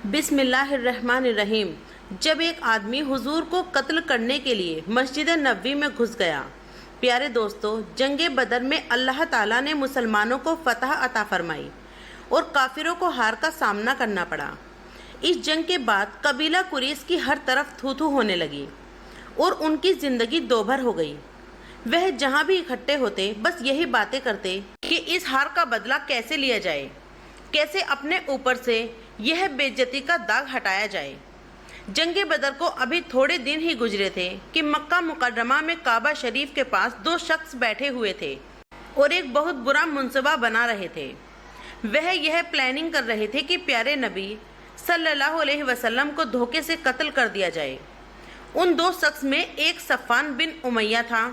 بسم اللہ الرحمن الرحیم۔ جب ایک آدمی حضور کو قتل کرنے کے لیے مسجد نبوی میں گھس گیا۔ پیارے دوستو، جنگ بدر میں اللہ تعالیٰ نے مسلمانوں کو فتح عطا فرمائی اور کافروں کو ہار کا سامنا کرنا پڑا۔ اس جنگ کے بعد قبیلہ قریش کی ہر طرف تھو تھو ہونے لگی اور ان کی زندگی دوبھر ہو گئی۔ وہ جہاں بھی اکٹھے ہوتے بس یہی باتیں کرتے کہ اس ہار کا بدلہ کیسے لیا جائے، کیسے اپنے اوپر سے یہ بے عزتی کا داغ ہٹایا جائے۔ جنگ بدر کو ابھی تھوڑے دن ہی گزرے تھے کہ مکہ مکرمہ میں کعبہ شریف کے پاس دو شخص بیٹھے ہوئے تھے اور ایک بہت برا منصوبہ بنا رہے تھے۔ وہ یہ پلاننگ کر رہے تھے کہ پیارے نبی صلی اللہ علیہ وسلم کو دھوکے سے قتل کر دیا جائے۔ ان دو شخص میں ایک صفوان بن امیہ تھا۔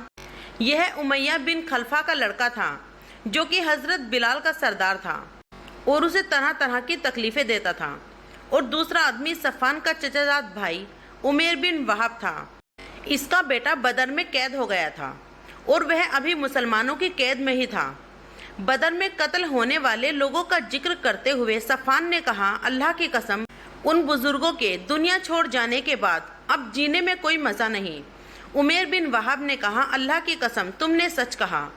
یہ امیہ بن خلفہ کا لڑکا تھا جو کہ حضرت بلال کا سردار تھا اور اسے طرح طرح کی تکلیفیں دیتا تھا، اور دوسرا آدمی صفوان کا چچا زاد بھائی عمیر بن وہب تھا۔ اس کا بیٹا بدر میں قید ہو گیا تھا اور وہ ابھی مسلمانوں کی قید میں ہی تھا۔ بدر میں قتل ہونے والے لوگوں کا ذکر کرتے ہوئے صفوان نے کہا، اللہ کی قسم، ان بزرگوں کے دنیا چھوڑ جانے کے بعد اب جینے میں کوئی مزہ نہیں۔ عمیر بن وہب نے کہا، اللہ کی قسم، تم نے سچ کہا۔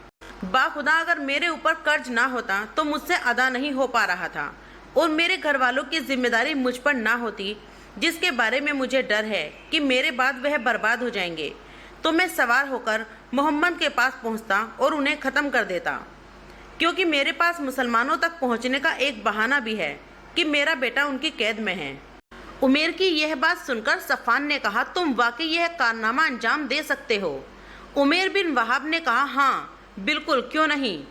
باخدا اگر میرے اوپر قرض نہ ہوتا تو مجھ سے ادا نہیں ہو پا رہا تھا، اور میرے گھر والوں کی ذمہ داری مجھ پر نہ ہوتی، جس کے بارے میں مجھے ڈر ہے کہ میرے بعد وہ برباد ہو جائیں گے، تو میں سوار ہو کر محمد کے پاس پہنچتا اور انہیں ختم کر دیتا، کیونکہ میرے پاس مسلمانوں تک پہنچنے کا ایک بہانہ بھی ہے کہ میرا بیٹا ان کی قید میں ہے۔ عمیر کی یہ بات سن کر صفوان نے کہا، تم واقعی یہ کارنامہ انجام دے سکتے ہو؟ عمیر بن وہب نے کہا، ہاں بالکل، کیوں نہیں،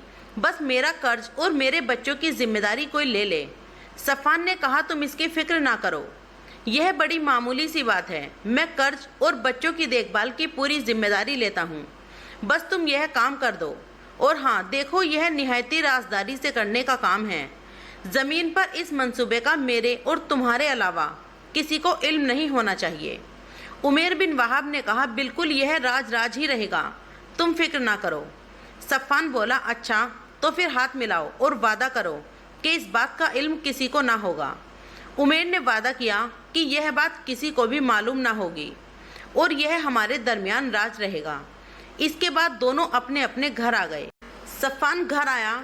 بس میرا قرض اور میرے بچوں کی ذمہ داری کوئی لے لے۔ صفوان نے کہا، تم اس کی فکر نہ کرو، یہ بڑی معمولی سی بات ہے، میں قرض اور بچوں کی دیکھ بھال کی پوری ذمہ داری لیتا ہوں، بس تم یہ کام کر دو۔ اور ہاں دیکھو، یہ نہایتی رازداری سے کرنے کا کام ہے۔ زمین پر اس منصوبے کا میرے اور تمہارے علاوہ کسی کو علم نہیں ہونا چاہیے۔ عمیر بن وہب نے کہا، بالکل، یہ راج ہی رہے گا، تم فکر نہ کرو۔ صفوان بولا، اچھا تو پھر ہاتھ ملاؤ اور وعدہ کرو کہ اس بات کا علم کسی کو نہ ہوگا۔ عمیر نے وعدہ کیا کہ یہ بات کسی کو بھی معلوم نہ ہوگی اور یہ ہمارے درمیان راز رہے گا۔ اس کے بعد دونوں اپنے اپنے گھر آ گئے۔ صفوان گھر آیا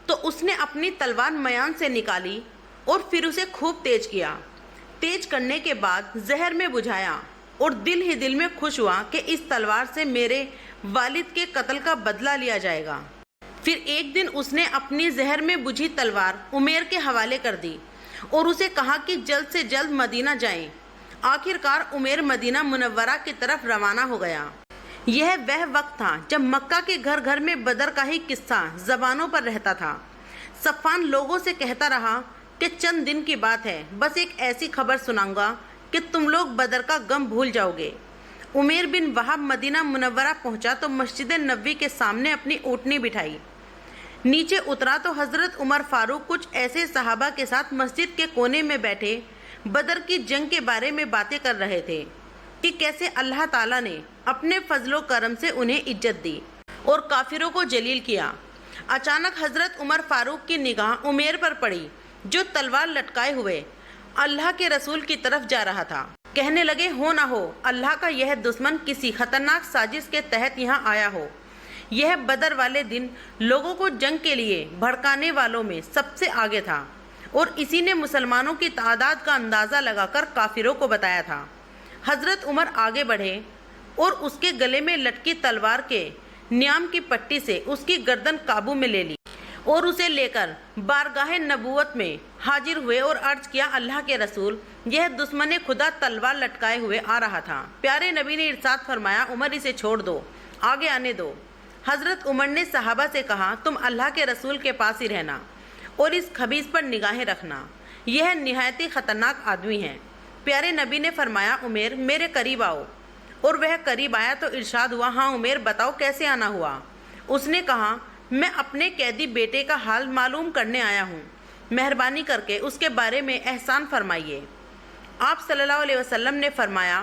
تو اس نے اپنی تلوار میان سے نکالی اور پھر اسے خوب تیز کیا۔ تیز کرنے کے بعد زہر میں بجھایا اور دل ہی دل میں خوش ہوا کہ اس تلوار سے میرے والد کے قتل کا بدلہ لیا جائے گا۔ پھر ایک دن اس نے اپنی زہر میں بجھی تلوار عمیر کے حوالے کر دی اور اسے کہا کہ جلد سے جلد مدینہ جائیں۔ آخر کار عمیر مدینہ منورہ کی طرف روانہ ہو گیا۔ یہ وہ وقت تھا جب مکہ کے گھر گھر میں بدر کا ہی قصہ زبانوں پر رہتا تھا۔ صفوان لوگوں سے کہتا رہا کہ چند دن کی بات ہے، بس ایک ایسی خبر سناؤں گا کہ تم لوگ بدر کا غم بھول جاؤ گے۔ عمیر بن وہب مدینہ منورہ پہنچا تو مسجد نبوی کے سامنے اپنی اونٹنی بٹھائی۔ نیچے اترا تو حضرت عمر فاروق کچھ ایسے صحابہ کے ساتھ مسجد کے کونے میں بیٹھے بدر کی جنگ کے بارے میں باتیں کر رہے تھے کہ کیسے اللہ تعالیٰ نے اپنے فضل و کرم سے انہیں عزت دی اور کافروں کو ذلیل کیا۔ اچانک حضرت عمر فاروق کی نگاہ عمیر پر پڑی جو تلوار لٹکائے ہوئے اللہ کے رسول کی طرف جا رہا تھا۔ کہنے لگے، ہو نہ ہو اللہ کا یہ دشمن کسی خطرناک سازش کے تحت یہاں آیا ہو۔ یہ بدر والے دن لوگوں کو جنگ کے لیے بھڑکانے والوں میں سب سے آگے تھا اور اسی نے مسلمانوں کی تعداد کا اندازہ لگا کر کافروں کو بتایا تھا۔ حضرت عمر آگے بڑھے اور اس کے گلے میں لٹکی تلوار کے نیام کی پٹی سے اس کی گردن قابو میں لے لی اور اسے لے کر بارگاہ نبوت میں حاضر ہوئے اور عرض کیا، اللہ کے رسول، یہ دشمن خدا تلوار لٹکائے ہوئے آ رہا تھا۔ پیارے نبی نے ارشاد فرمایا، عمر اسے چھوڑ دو، آگے آنے دو۔ حضرت عمر نے صحابہ سے کہا، تم اللہ کے رسول کے پاس ہی رہنا اور اس خبیث پر نگاہیں رکھنا، یہ نہایتی خطرناک آدمی ہے۔ پیارے نبی نے فرمایا، عمیر میرے قریب آؤ، اور وہ قریب آیا تو ارشاد ہوا، ہاں عمیر بتاؤ کیسے آنا ہوا؟ اس نے کہا، میں اپنے قیدی بیٹے کا حال معلوم کرنے آیا ہوں، مہربانی کر کے اس کے بارے میں احسان فرمائیے۔ آپ صلی اللہ علیہ وسلم نے فرمایا،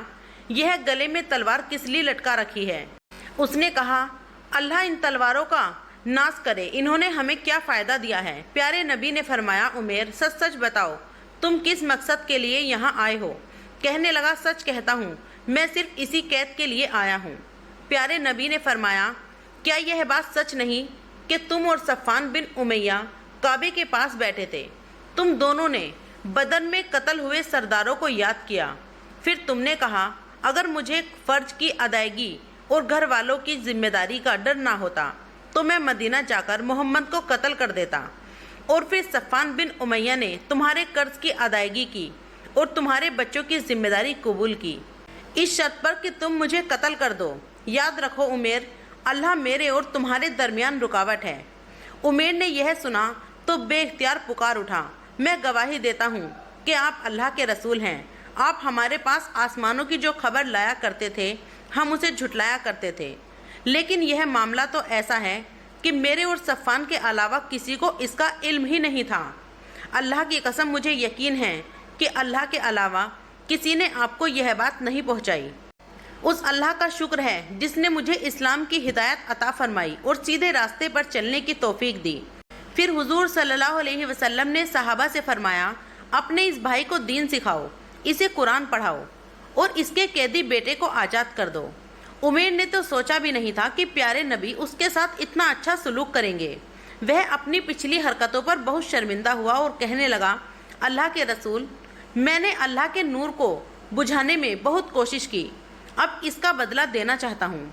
یہ گلے میں تلوار کس لیے لٹکا رکھی ہے؟ اس نے کہا، اللہ ان تلواروں کا ناش کرے، انہوں نے ہمیں کیا فائدہ دیا ہے؟ پیارے نبی نے فرمایا، عمیر سچ سچ بتاؤ، تم کس مقصد کے لیے یہاں آئے ہو؟ کہنے لگا سچ کہتا ہوں، میں صرف اسی قید کے لیے آیا ہوں۔ پیارے نبی نے فرمایا کیا یہ بات سچ نہیں کہ تم اور صفوان بن امیہ کعبے کے پاس بیٹھے تھے؟ تم دونوں نے بدر میں قتل ہوئے سرداروں کو یاد کیا، پھر تم نے کہا اگر مجھے فرض کی ادائیگی اور گھر والوں کی ذمہ داری کا ڈر نہ ہوتا تو میں مدینہ جا کر محمد کو قتل کر دیتا، اور پھر صفوان بن امیہ نے تمہارے قرض کی ادائیگی کی اور تمہارے بچوں کی ذمہ داری قبول کی، اس شرط پر کہ تم مجھے قتل کر دو۔ یاد رکھو عمیر، اللہ میرے اور تمہارے درمیان رکاوٹ ہے۔ عمیر نے یہ سنا تو بے اختیار پکار اٹھا، میں گواہی دیتا ہوں کہ آپ اللہ کے رسول ہیں۔ آپ ہمارے پاس آسمانوں کی جو خبر لایا کرتے تھے ہم اسے جھٹلایا کرتے تھے، لیکن یہ معاملہ تو ایسا ہے کہ میرے اور صفوان کے علاوہ کسی کو اس کا علم ہی نہیں تھا۔ اللہ کی قسم مجھے یقین ہے کہ اللہ کے علاوہ کسی نے آپ کو یہ بات نہیں پہنچائی۔ اس اللہ کا شکر ہے جس نے مجھے اسلام کی ہدایت عطا فرمائی اور سیدھے راستے پر چلنے کی توفیق دی۔ پھر حضور صلی اللہ علیہ وسلم نے صحابہ سے فرمایا اپنے اس بھائی کو دین سکھاؤ، اسے قرآن پڑھاؤ اور اس کے قیدی بیٹے کو آزاد کر دو۔ عمیر نے تو سوچا بھی نہیں تھا کہ پیارے نبی اس کے ساتھ اتنا اچھا سلوک کریں گے۔ وہ اپنی پچھلی حرکتوں پر بہت شرمندہ ہوا اور کہنے لگا اللہ کے رسول، میں نے اللہ کے نور کو بجھانے میں بہت کوشش کی، اب اس کا بدلہ دینا چاہتا ہوں۔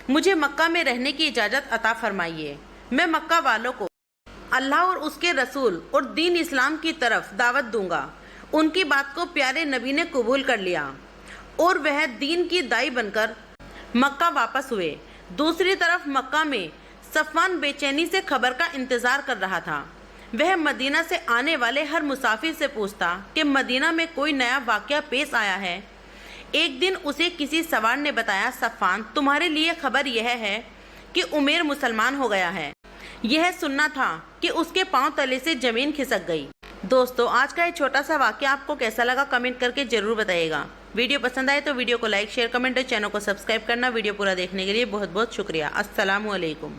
مجھے مکہ میں رہنے کی اجازت عطا فرمائیے، میں مکہ والوں کو اللہ اور اس کے رسول اور دین اسلام کی طرف دعوت دوں گا۔ ان کی بات کو پیارے نبی نے قبول کر لیا اور وہ دین کی دائی بن کر مکہ واپس ہوئے۔ دوسری طرف مکہ میں صفوان بے چینی سے خبر کا انتظار کر رہا تھا۔ وہ مدینہ سے آنے والے ہر مسافر سے پوچھتا کہ مدینہ میں کوئی نیا واقعہ پیش آیا ہے۔ ایک دن اسے کسی سوار نے بتایا صفوان تمہارے لیے خبر یہ ہے کہ عمیر مسلمان ہو گیا ہے۔ یہ سننا تھا کہ اس کے پاؤں تلے سے زمین کھسک گئی۔ دوستو آج کا یہ چھوٹا سا واقعہ آپ کو کیسا لگا کمنٹ کر کے ضرور بتائیے گا۔ ویڈیو پسند آئے تو ویڈیو کو لائک شیئر کمنٹ اور چینل کو سبسکرائب کرنا۔ ویڈیو پورا دیکھنے کے لیے بہت بہت شکریہ۔ السلام علیکم۔